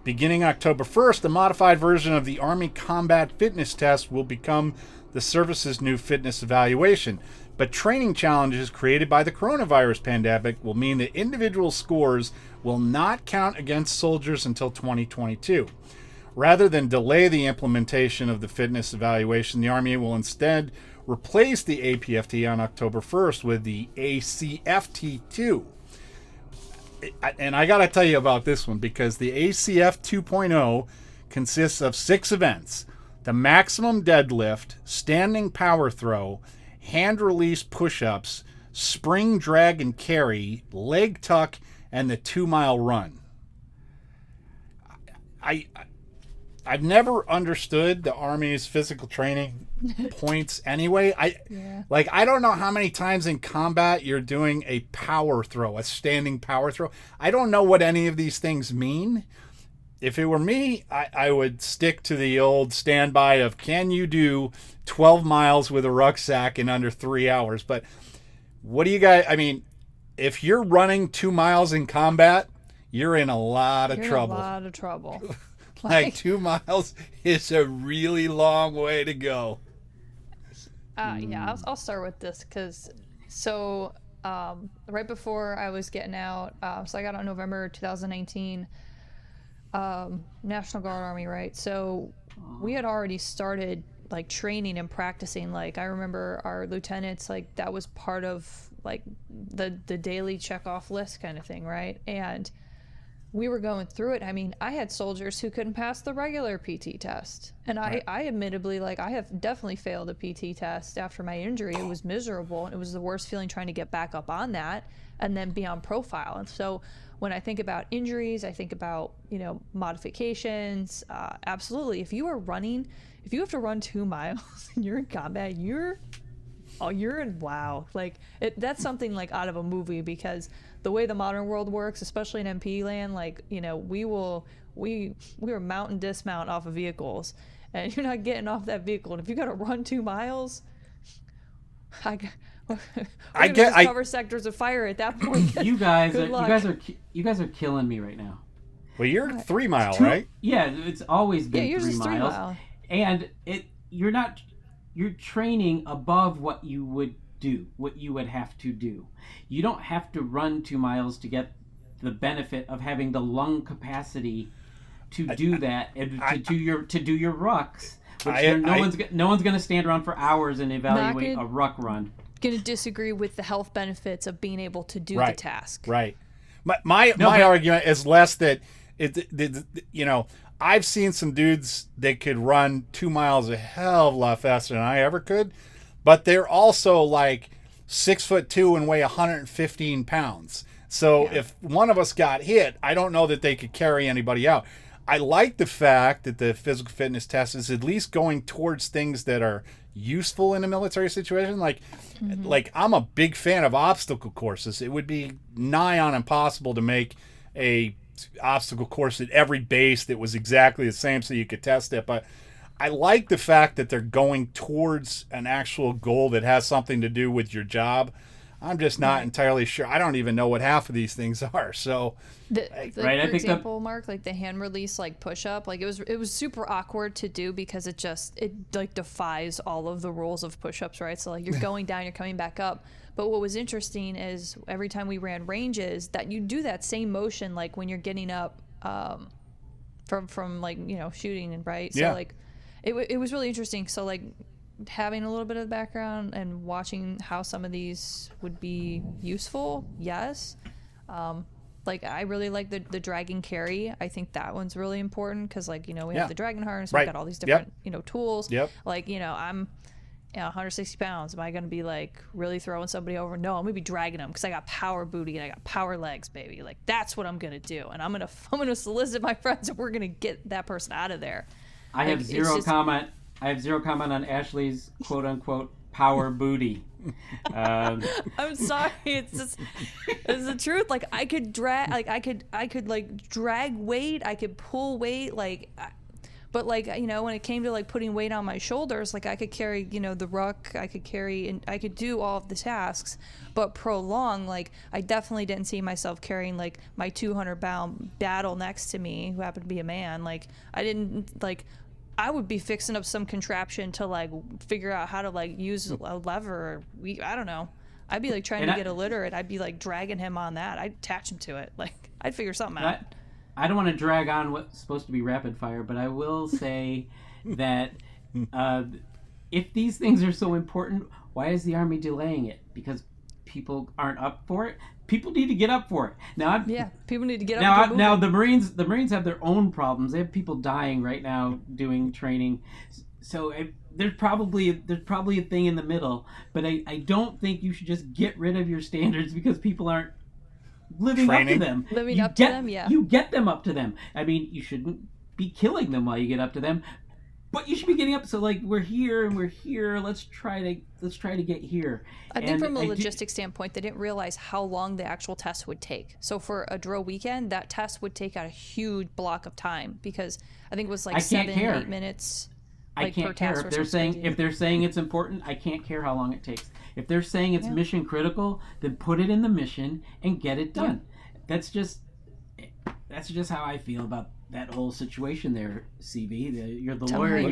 beginning October 1st, a modified version of the Army Combat Fitness Test will become the service's new fitness evaluation. But training challenges created by the coronavirus pandemic will mean that individual scores will not count against soldiers until 2022. Rather than delay the implementation of the fitness evaluation, the Army will instead replace the APFT on October 1st with the ACFT2. And I got to tell you about this one, because the ACF 2.0 consists of 6 events: the maximum deadlift, standing power throw, hand release push-ups, spring drag and carry, leg tuck, and the 2-mile run. I've never understood the Army's physical training points anyway. I don't know how many times in combat you're doing a power throw, a standing power throw. I don't know what any of these things mean. If it were me, I would stick to the old standby of, can you do 12 miles with a rucksack in under 3 hours? But what do you guys, I mean, if you're running 2 miles in combat, you're in a lot of trouble. Like 2 miles is a really long way to go. I'll start with this, because right before I was getting out, so I got out in November 2019, National Guard Army, right? So we had already started like training and practicing. Like I remember our lieutenants, like that was part of like the daily check off list kind of thing, right? And we were going through it. I mean, I had soldiers who couldn't pass the regular PT test. And I admittedly, like, I have definitely failed a PT test after my injury. It was miserable. It was the worst feeling trying to get back up on that and then be on profile. And so when I think about injuries, I think about, modifications. Absolutely. If you have to run 2 miles and you're in combat, you're in wow. Like, that's something like out of a movie, because the way the modern world works, especially in MP land, like, we are mount and dismount off of vehicles, and you're not getting off that vehicle. And if you got to run 2 miles, I cover sectors of fire at that point. you guys are killing me right now. Well, you're 3 mile, right? Yeah, it's always been you're 3 just miles. 3 mile. And you're training above what you would do, what you would have to do. You don't have to run 2 miles to get the benefit of having the lung capacity to do that and to do your rucks. No one's going to stand around for hours and evaluate a ruck run. Going to disagree with the health benefits of being able to do the task. Right. My argument is less that I've seen some dudes that could run 2 miles a hell of a lot faster than I ever could, but they're also like 6'2" and weigh 115 pounds. So if one of us got hit, I don't know that they could carry anybody out. I like the fact that the physical fitness test is at least going towards things that are useful in a military situation. Like I'm a big fan of obstacle courses. It would be nigh on impossible to make a obstacle course at every base that was exactly the same so you could test it. But I like the fact that they're going towards an actual goal that has something to do with your job. I'm just not entirely sure. I don't even know what half of these things are. So, Right, I for think example, Mark, like the hand release, like push up, like it was super awkward to do because it like defies all of the rules of push ups, right? So like you're going down, you're coming back up. But what was interesting is every time we ran ranges, that you do that same motion, like when you're getting up from like, you know, shooting, and right. So like it was really interesting. So like having a little bit of the background and watching how some of these would be useful, yes. Like I really like the dragon carry. I think that one's really important because, like, you know, we have the dragon harness, we've got all these different you know, tools. Like, you know, I'm 160 pounds. Am I going to be like really throwing somebody over? No, I'm going to be dragging them because I got power booty and I got power legs, baby. Like that's what I'm going to do, and I'm going to solicit my friends and we're going to get that person out of there. I have zero comment. I have zero comment on Ashley's quote unquote power booty. I'm sorry, it's the truth. Like I could drag, like I could like drag weight, I could pull weight, like, but like, you know, when it came to like putting weight on my shoulders, like I could carry, you know, the ruck, I could carry, and I could do all of the tasks, but prolong, like I definitely didn't see myself carrying like my 200-pound battle next to me, who happened to be a man. Like I didn't, like I would be fixing up some contraption to like figure out how to like use a lever. I don't know. I'd be like trying to get illiterate. I'd be like dragging him on that. I'd attach him to it. Like I'd figure something out. I don't want to drag on what's supposed to be rapid fire, but I will say that if these things are so important, why is the Army delaying it? Because people aren't up for it. People need to get up for it. Now, people need to get up. Now the Marines have their own problems. They have people dying right now doing training. So there's probably a thing in the middle. But I don't think you should just get rid of your standards because people aren't living up to them. You get them up to them. I mean, you shouldn't be killing them while you get up to them. But you should be getting up. So like we're here and we're here. Let's try to get here. I think from a logistics standpoint, they didn't realize how long the actual test would take. So for a drill weekend, that test would take out a huge block of time because I think it was like 7-8 minutes. Like, I can't per care test if they're saying it's important. I can't care how long it takes. If they're saying it's mission critical, then put it in the mission and get it done. That's just how I feel about that whole situation there, CV. You're the lawyer.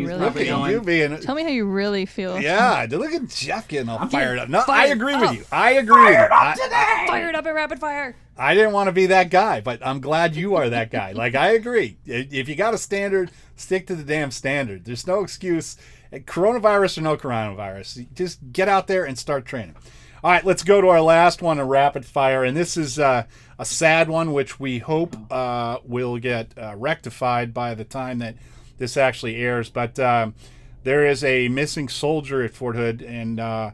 Tell me how you really feel. Yeah, look at Jeff getting all fired up. No, I agree with you. I agree with you. Fired up at rapid fire. I didn't want to be that guy, but I'm glad you are that guy. Like, I agree. If you got a standard, stick to the damn standard. There's no excuse. Coronavirus or no coronavirus, just get out there and start training. All right, let's go to our last one, a rapid fire, and this is a sad one, which we hope will get rectified by the time that this actually airs. But there is a missing soldier at Fort Hood, and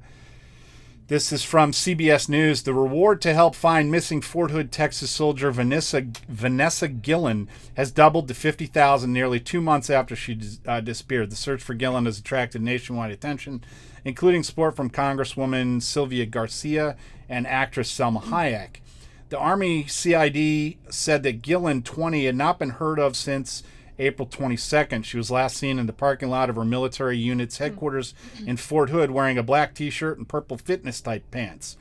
this is from CBS News. The reward to help find missing Fort Hood, Texas soldier Vanessa Gillen has doubled to $50,000 nearly 2 months after she disappeared. The search for Gillen has attracted nationwide attention, including support from Congresswoman Sylvia Garcia and actress Selma Hayek. The Army CID said that Gillen, 20, had not been heard of since April 22nd. She was last seen in the parking lot of her military unit's headquarters in Fort Hood wearing a black t-shirt and purple fitness-type pants.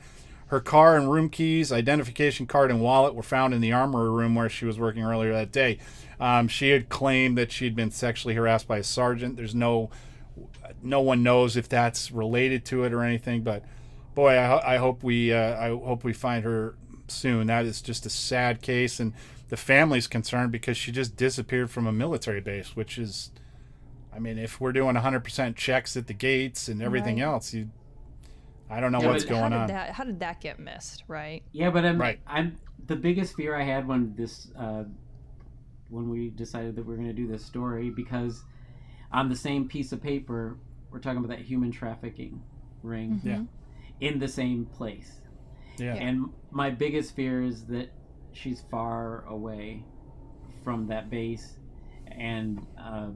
Her car and room keys, identification card, and wallet were found in the armory room where she was working earlier that day. She had claimed that she'd been sexually harassed by a sergeant. There's no one knows if that's related to it or anything, but boy, I hope we find her soon. That is just a sad case, and the family's concerned because she just disappeared from a military base, which is, I mean, if we're doing 100% checks at the gates and everything else, I don't know what's going on. How did that get missed, right? Yeah, but I'm the biggest fear I had when we decided that we were going to do this story, because on the same piece of paper, we're talking about that human trafficking ring in the same place. Yeah. And my biggest fear is that she's far away from that base, and I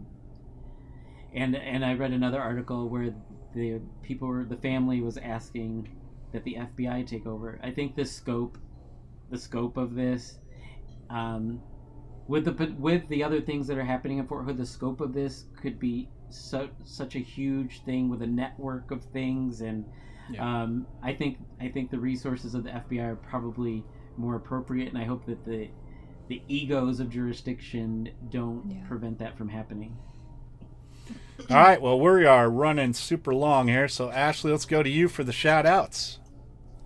read another article where the family was asking that the FBI take over. I think the scope of this, with the other things that are happening in Fort Hood, the scope of this could be such a huge thing with a network of things, and Yeah. I think the resources of the FBI are probably more appropriate, and I hope that the egos of jurisdiction don't prevent that from happening. All right, well, we are running super long here, so Ashley, let's go to you for the shout-outs.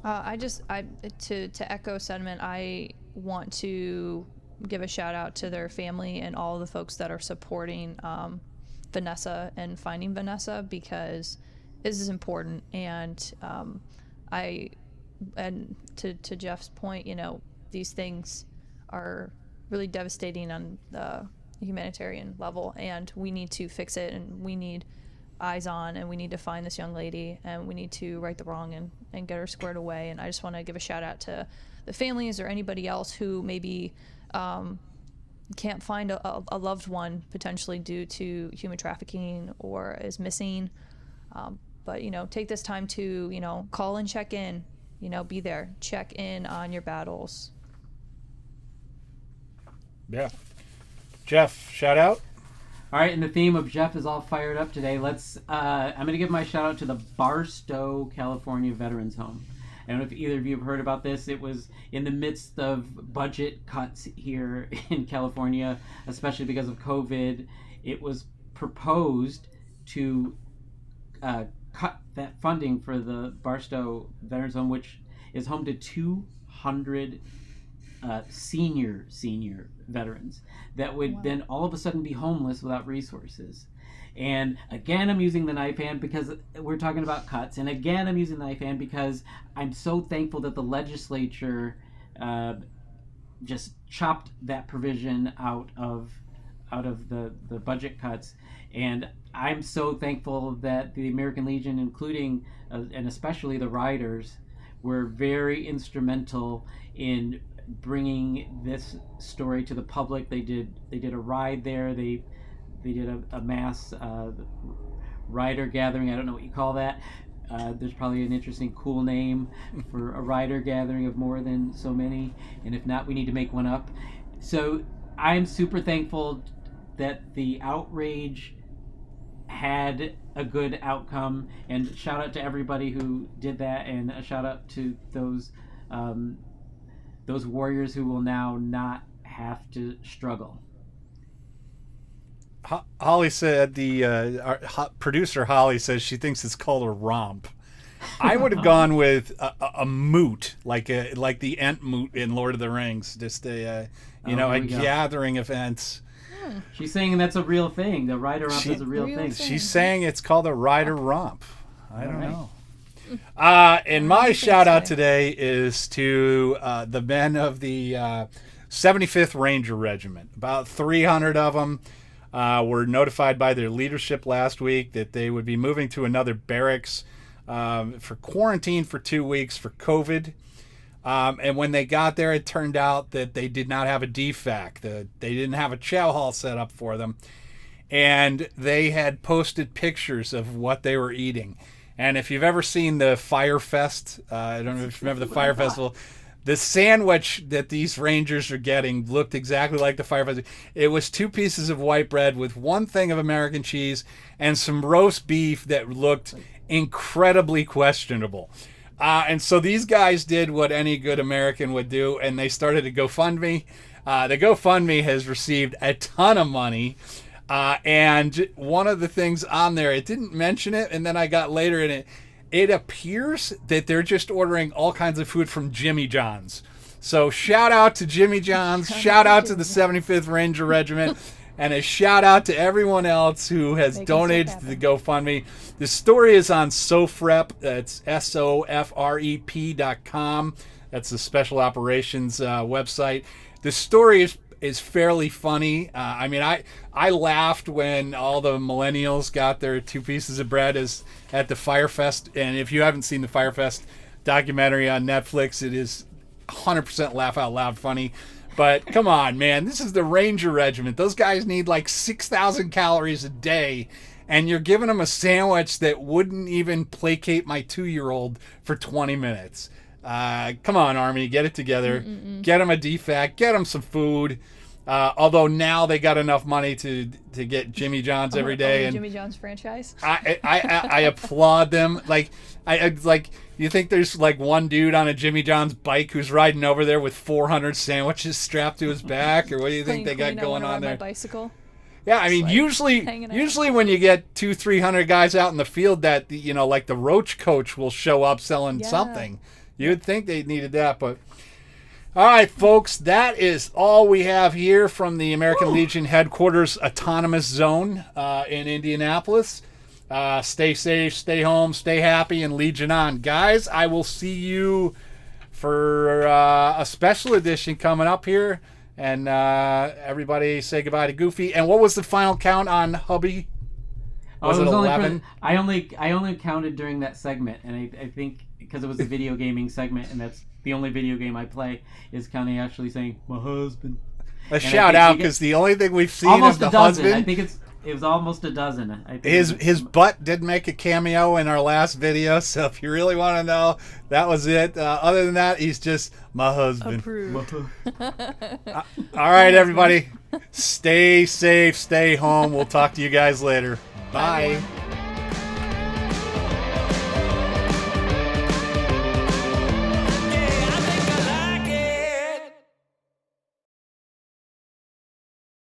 To echo sentiment, I want to give a shout out to their family and all the folks that are supporting Vanessa and finding Vanessa, because this is important. And to Jeff's point, these things are really devastating on the humanitarian level, and we need to fix it, and we need eyes on, and we need to find this young lady, and we need to right the wrong and get her squared away. And I just want to give a shout out to the families or anybody else who maybe can't find a loved one potentially due to human trafficking or is missing. But take this time to call and check in, be there, check in on your battles. Yeah. Jeff, shout out. All right, and the theme of Jeff is all fired up today. I'm going to give my shout out to the Barstow, California Veterans Home. I don't know if either of you have heard about this. It was in the midst of budget cuts here in California, especially because of COVID. It was proposed to cut that funding for the Barstow Veterans Home, which is home to 200 senior veterans that would then all of a sudden be homeless without resources. And again, I'm using the knife hand because we're talking about cuts. And again, I'm using the knife hand because I'm so thankful that the legislature just chopped that provision out of the budget cuts. And I'm so thankful that the American Legion, including and especially the Riders, were very instrumental in bringing this story to the public. They did a ride there. They did a mass rider gathering. I don't know what you call that. There's probably an interesting, cool name for a rider gathering of more than so many. And if not, we need to make one up. So I'm super thankful that the outrage had a good outcome. And shout out to everybody who did that. And a shout out to those warriors who will now not have to struggle. Holly said, our producer Holly says she thinks it's called a romp. I would have gone with a moot, like the Ent moot in Lord of the Rings, just a gathering event. She's saying that's a real thing. The rider romp is a real thing. She's saying it's called a rider romp. I don't know. And my shout out today is to the men of the 75th Ranger Regiment. About 300 of them were notified by their leadership last week that they would be moving to another barracks for quarantine for 2 weeks for COVID. And when they got there, it turned out that they did not have a DFAC. They didn't have a chow hall set up for them. And they had posted pictures of what they were eating. And if you've ever seen the Fire Fest, I don't know if you remember the Fire Festival, the sandwich that these Rangers are getting looked exactly like the Fire Festival. It was 2 pieces of white bread with 1 thing of American cheese and some roast beef that looked incredibly questionable. And so these guys did what any good American would do, and they started a GoFundMe. The GoFundMe has received a ton of money. And one of the things on there, it didn't mention it, and then I got later in it, it appears that they're just ordering all kinds of food from Jimmy John's. So shout out to Jimmy John's, shout out to the 75th Ranger Regiment, and a shout out to everyone else who has donated to the GoFundMe. The story is on SOFREP, that's SOFREP.com. That's the Special Operations website. The story is fairly funny. I laughed when all the millennials got their 2 pieces of bread at the Firefest. And if you haven't seen the Firefest documentary on Netflix, it is 100% laugh out loud funny. But come on, man, this is the Ranger Regiment. Those guys need like 6,000 calories a day. And you're giving them a sandwich that wouldn't even placate my 2-year-old for 20 minutes. Come on, Army, get it together. Get them a DFAC, get them some food. Although now they got enough money to get Jimmy John's every day, and Jimmy John's franchise. I applaud them. Like you think there's like one dude on a Jimmy John's bike who's riding over there with 400 sandwiches strapped to his back, or what do you think they got going on there? My bicycle. Yeah, I mean, like usually when you get 200-300 guys out in the field, that like the Roach coach will show up selling something. You'd think they needed that, but all right, folks, that is all we have here from the American Legion headquarters autonomous zone in Indianapolis. Stay safe, stay home, stay happy, and Legion on, guys. I will see you for a special edition coming up here. And everybody say goodbye to Goofy. And what was the final count on Hubby? Was it 11? I only counted during that segment, and I think because it was a video gaming segment, and that's the only video game I play, is Connie actually saying my husband. A shout out, because the only thing we've seen of the husband. I think it was almost a dozen. I think his butt did make a cameo in our last video, so if you really want to know, that was it. Other than that, he's just my husband. Approved. All right, everybody. Stay safe, stay home. We'll talk to you guys later. Bye. Bye.